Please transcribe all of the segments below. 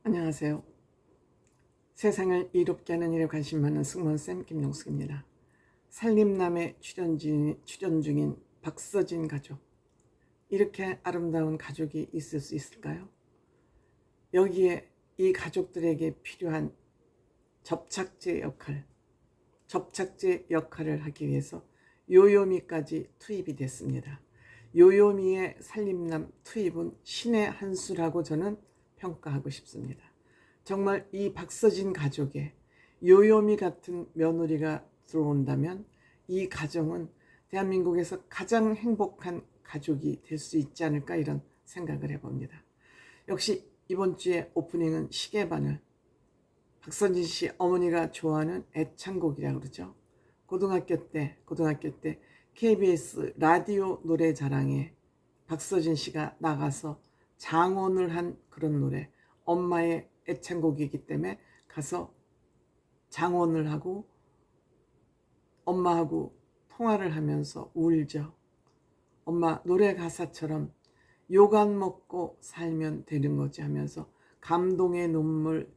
안녕하세요. 세상을 이롭게 하는 일에 관심 많은 승무원쌤 김용숙입니다. 살림남에 출연 중인 박서진 가족. 이렇게 아름다운 가족이 있을 수 있을까요? 여기에 이 가족들에게 필요한 접착제 역할을 하기 위해서 요요미까지 투입이 됐습니다. 요요미의 살림남 투입은 신의 한 수라고 저는 평가하고 싶습니다. 정말 이 박서진 가족에 요요미 같은 며느리가 들어온다면 이 가정은 대한민국에서 가장 행복한 가족이 될 수 있지 않을까, 이런 생각을 해봅니다. 역시 이번 주에 오프닝은 시계바늘, 박서진 씨 어머니가 좋아하는 애창곡이라고 그러죠. 고등학교 때 KBS 라디오 노래자랑에 박서진 씨가 나가서 장원을 한 그런 노래, 엄마의 애창곡이기 때문에 가서 장원을 하고 엄마하고 통화를 하면서 울죠. 엄마, 노래 가사처럼 요간 먹고 살면 되는 거지 하면서 감동의 눈물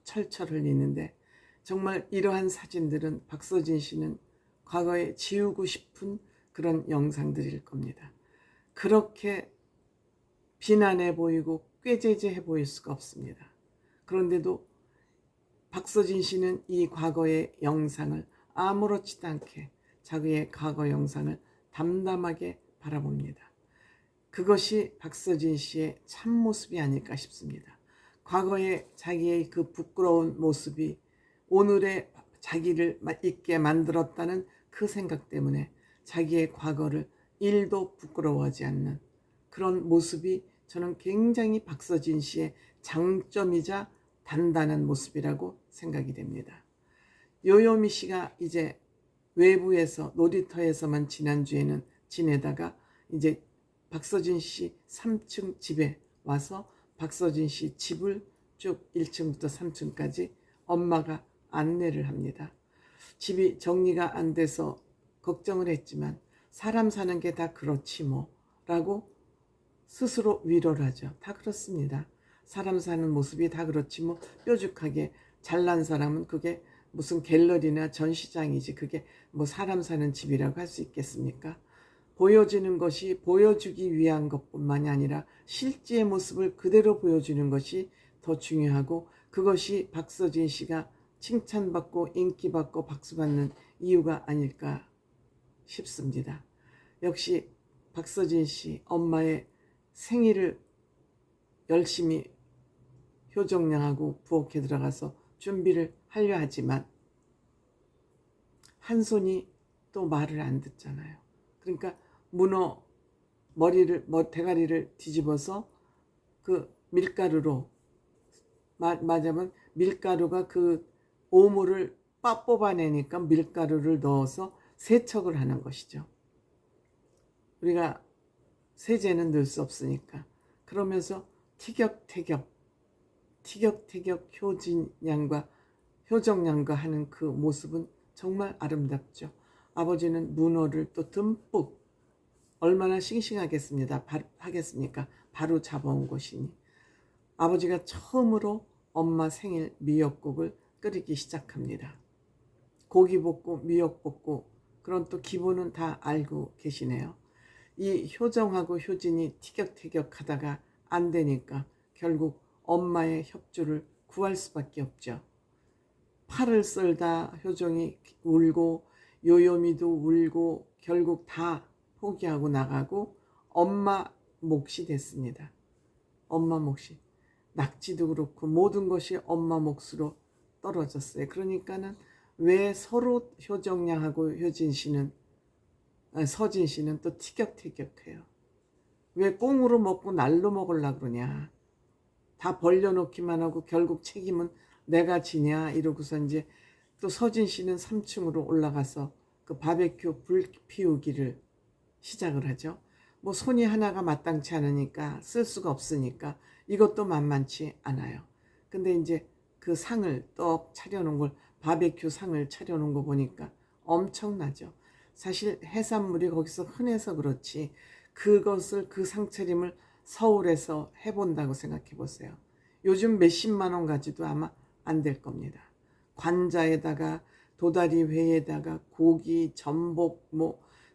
철철 흘리는데, 정말 이러한 사진들은 박서진 씨는 과거에 지우고 싶은 그런 영상들일 겁니다. 그렇게 비난해 보이고 꾀죄죄해 보일 수가 없습니다. 그런데도 박서진 씨는 이 과거의 영상을 아무렇지도 않게 자기의 과거 영상을 담담하게 바라봅니다. 그것이 박서진 씨의 참모습이 아닐까 싶습니다. 과거의 자기의 그 부끄러운 모습이 오늘의 자기를 있게 만들었다는 그 생각 때문에 자기의 과거를 1도 부끄러워하지 않는 그런 모습이 저는 굉장히 박서진 씨의 장점이자 단단한 모습이라고 생각이 됩니다. 요요미 씨가 이제 외부에서 놀이터에서만 지난주에는 지내다가 이제 박서진 씨 3층 집에 와서 박서진 씨 집을 쭉 1층부터 3층까지 엄마가 안내를 합니다. 집이 정리가 안 돼서 걱정을 했지만 사람 사는 게 다 그렇지 뭐 라고 스스로 위로를 하죠. 다 그렇습니다. 사람 사는 모습이 다 그렇지 뭐, 뾰족하게 잘난 사람은 그게 무슨 갤러리나 전시장이지 그게 뭐 사람 사는 집이라고 할 수 있겠습니까? 보여지는 것이 보여주기 위한 것뿐만이 아니라 실제의 모습을 그대로 보여주는 것이 더 중요하고, 그것이 박서진 씨가 칭찬받고 인기받고 박수받는 이유가 아닐까 싶습니다. 역시 박서진 씨 엄마의 생일을 열심히 효정양하고 부엌에 들어가서 준비를 하려 하지만 한 손이 또 말을 안 듣잖아요. 그러니까 대가리를 뒤집어서 그 밀가루로, 말하자면 밀가루가 그 오물을 뽑아내니까 밀가루를 넣어서 세척을 하는 것이죠. 우리가 세제는 넣을 수 없으니까. 그러면서 티격태격 효정양과 하는 그 모습은 정말 아름답죠. 아버지는 문어를 또 듬뿍, 얼마나 싱싱하겠습니까? 바로 잡아온 것이니. 아버지가 처음으로 엄마 생일 미역국을 끓이기 시작합니다. 고기 볶고 미역 볶고, 그런 또 기본은 다 알고 계시네요. 이 효정하고 효진이 티격태격 하다가 안 되니까 결국 엄마의 협조를 구할 수밖에 없죠. 팔을 썰다 효정이 울고 요요미도 울고 결국 다 포기하고 나가고 엄마 몫이 됐습니다. 엄마 몫이. 낙지도 그렇고 모든 것이 엄마 몫으로 떨어졌어요. 그러니까는 왜 서로 효정양하고 서진 씨는 또 티격태격해요. 왜 꽁으로 먹고 날로 먹으려고 그러냐. 다 벌려놓기만 하고 결국 책임은 내가 지냐 이러고서 이제 또 서진 씨는 3층으로 올라가서 그 바베큐 불 피우기를 시작을 하죠. 뭐 손이 하나가 마땅치 않으니까, 쓸 수가 없으니까 이것도 만만치 않아요. 근데 이제 그 상을 떡 차려놓은 걸, 바베큐 상을 차려놓은 거 보니까 엄청나죠. 사실 해산물이 거기서 흔해서 그렇지 그것을, 그 상차림을 서울에서 해본다고 생각해 보세요. 요즘 몇십만 원 가지도 아마 안 될 겁니다. 관자에다가 도다리회에다가 고기, 전복,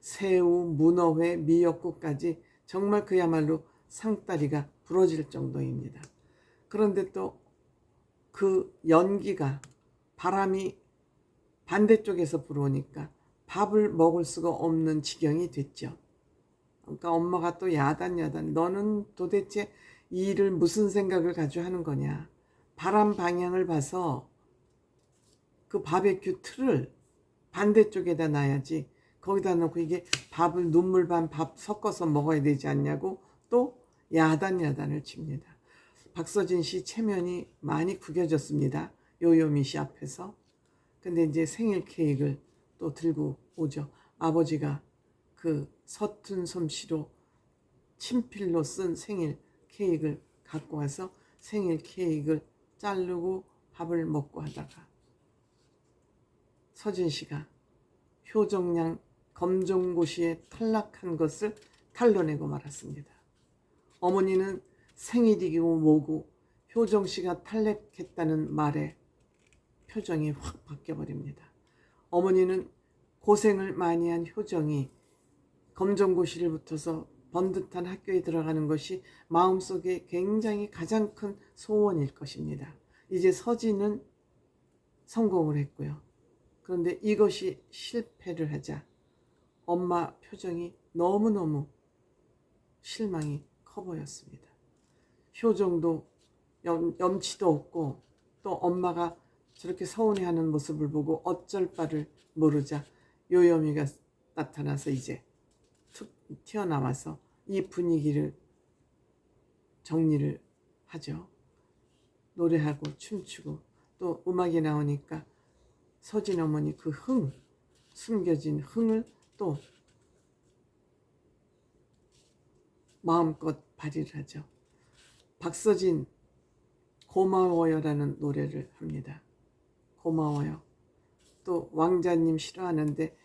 새우, 문어회, 미역국까지 정말 그야말로 상다리가 부러질 정도입니다. 그런데 또 그 연기가 바람이 반대쪽에서 불어오니까 밥을 먹을 수가 없는 지경이 됐죠. 그러니까 엄마가 또 야단 너는 도대체 이 일을 무슨 생각을 가지고 하는 거냐. 바람 방향을 봐서 그 바베큐 틀을 반대쪽에다 놔야지 거기다 놓고 이게 밥을 눈물 반 밥 섞어서 먹어야 되지 않냐고 또 야단을 칩니다. 박서진 씨 체면이 많이 구겨졌습니다. 요요미 씨 앞에서. 근데 이제 생일 케이크를 또 들고 오죠. 아버지가 그 서툰 솜씨로 친필로 쓴 생일 케이크를 갖고 와서 생일 케이크를 자르고 밥을 먹고 하다가 서진 씨가 효정양 검정고시에 탈락한 것을 탄로내고 말았습니다. 어머니는 생일이고 뭐고 효정 씨가 탈락했다는 말에 표정이 확 바뀌어버립니다. 어머니는 고생을 많이 한 효정이 검정고시를 붙어서 번듯한 학교에 들어가는 것이 마음속에 굉장히 가장 큰 소원일 것입니다. 이제 서진은 성공을 했고요. 그런데 이것이 실패를 하자 엄마 표정이 너무너무 실망이 커 보였습니다. 효정도 염치도 없고 또 엄마가 저렇게 서운해하는 모습을 보고 어쩔 바를 모르자 요요미가 나타나서 이제 툭 튀어나와서 이 분위기를 정리를 하죠. 노래하고 춤추고 또 음악이 나오니까 서진 어머니 그 숨겨진 흥을 또 마음껏 발휘를 하죠. 박서진 고마워요라는 노래를 합니다. 고마워요. 또 왕자님 싫어하는데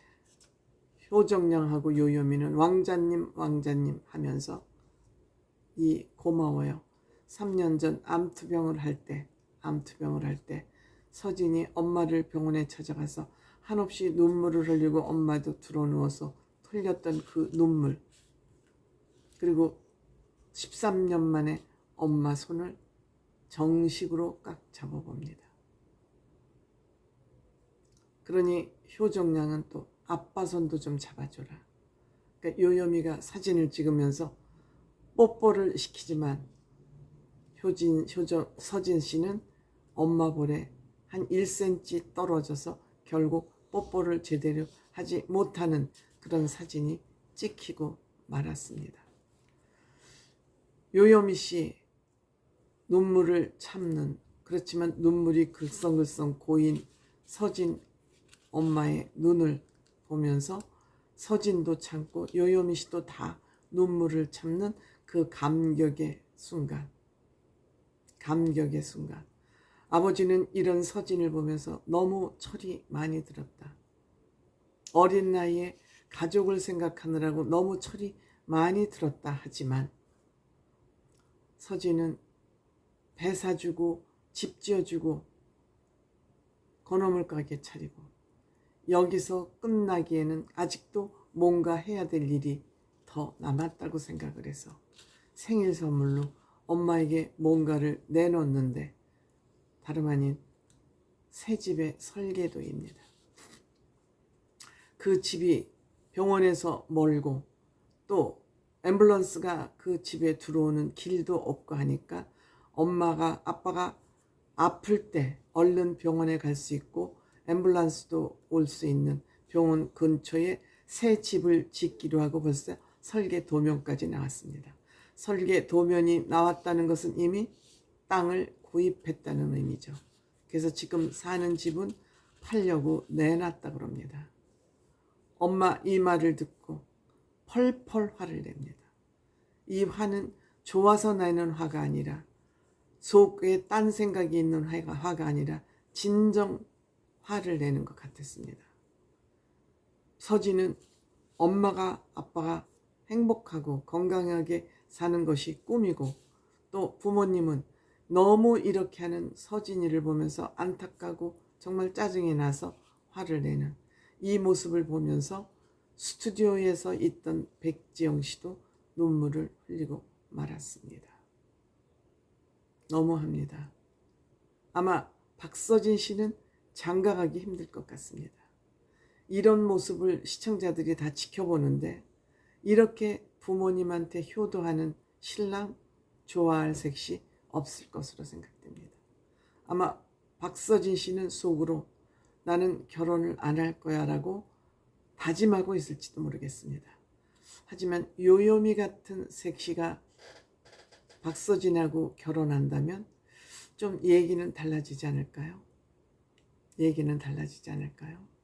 효정양하고 요요미는 왕자님 하면서 이 고마워요. 3년 전 암투병을 할 때 서진이 엄마를 병원에 찾아가서 한없이 눈물을 흘리고 엄마도 들어누워서 흘렸던 그 눈물, 그리고 13년 만에 엄마 손을 정식으로 꽉 잡아봅니다. 그러니 효정양은 또 아빠 손도 좀 잡아줘라. 그러니까 요요미가 사진을 찍으면서 뽀뽀를 시키지만 서진 씨는 엄마 볼에 한 1cm 떨어져서 결국 뽀뽀를 제대로 하지 못하는 그런 사진이 찍히고 말았습니다. 요요미 씨 눈물을 참는, 그렇지만 눈물이 글썽글썽 고인 서진 엄마의 눈을 보면서 서진도 참고 요요미 씨도 다 눈물을 참는 그 감격의 순간. 아버지는 이런 서진을 보면서 너무 철이 많이 들었다. 어린 나이에 가족을 생각하느라고 너무 철이 많이 들었다 하지만 서진은 배 사주고 집 지어주고 건어물 가게 차리고 여기서 끝나기에는 아직도 뭔가 해야 될 일이 더 남았다고 생각을 해서 생일 선물로 엄마에게 뭔가를 내놓는데 다름 아닌 새 집의 설계도입니다. 그 집이 병원에서 멀고 또 앰뷸런스가 그 집에 들어오는 길도 없고 하니까 아빠가 아플 때 얼른 병원에 갈 수 있고 앰뷸런스도 올 수 있는 병원 근처에 새 집을 짓기로 하고 벌써 설계 도면까지 나왔습니다. 설계 도면이 나왔다는 것은 이미 땅을 구입했다는 의미죠. 그래서 지금 사는 집은 팔려고 내놨다고 합니다. 엄마 이 말을 듣고 펄펄 화를 냅니다. 이 화는 좋아서 나는 화가 아니라 속에 딴 생각이 있는 화가 아니라 진정 화를 내는 것 같았습니다. 서진은 엄마가 아빠가 행복하고 건강하게 사는 것이 꿈이고 또 부모님은 너무 이렇게 하는 서진이를 보면서 안타까고 정말 짜증이 나서 화를 내는 이 모습을 보면서 스튜디오에서 있던 백지영 씨도 눈물을 흘리고 말았습니다. 너무합니다. 아마 박서진 씨는 장가가기 힘들 것 같습니다. 이런 모습을 시청자들이 다 지켜보는데 이렇게 부모님한테 효도하는 신랑 좋아할 색시 없을 것으로 생각됩니다. 아마 박서진 씨는 속으로 나는 결혼을 안 할 거야 라고 다짐하고 있을지도 모르겠습니다. 하지만 요요미 같은 색시가 박서진하고 결혼한다면 좀 얘기는 달라지지 않을까요? 얘기는 달라지지 않을까요?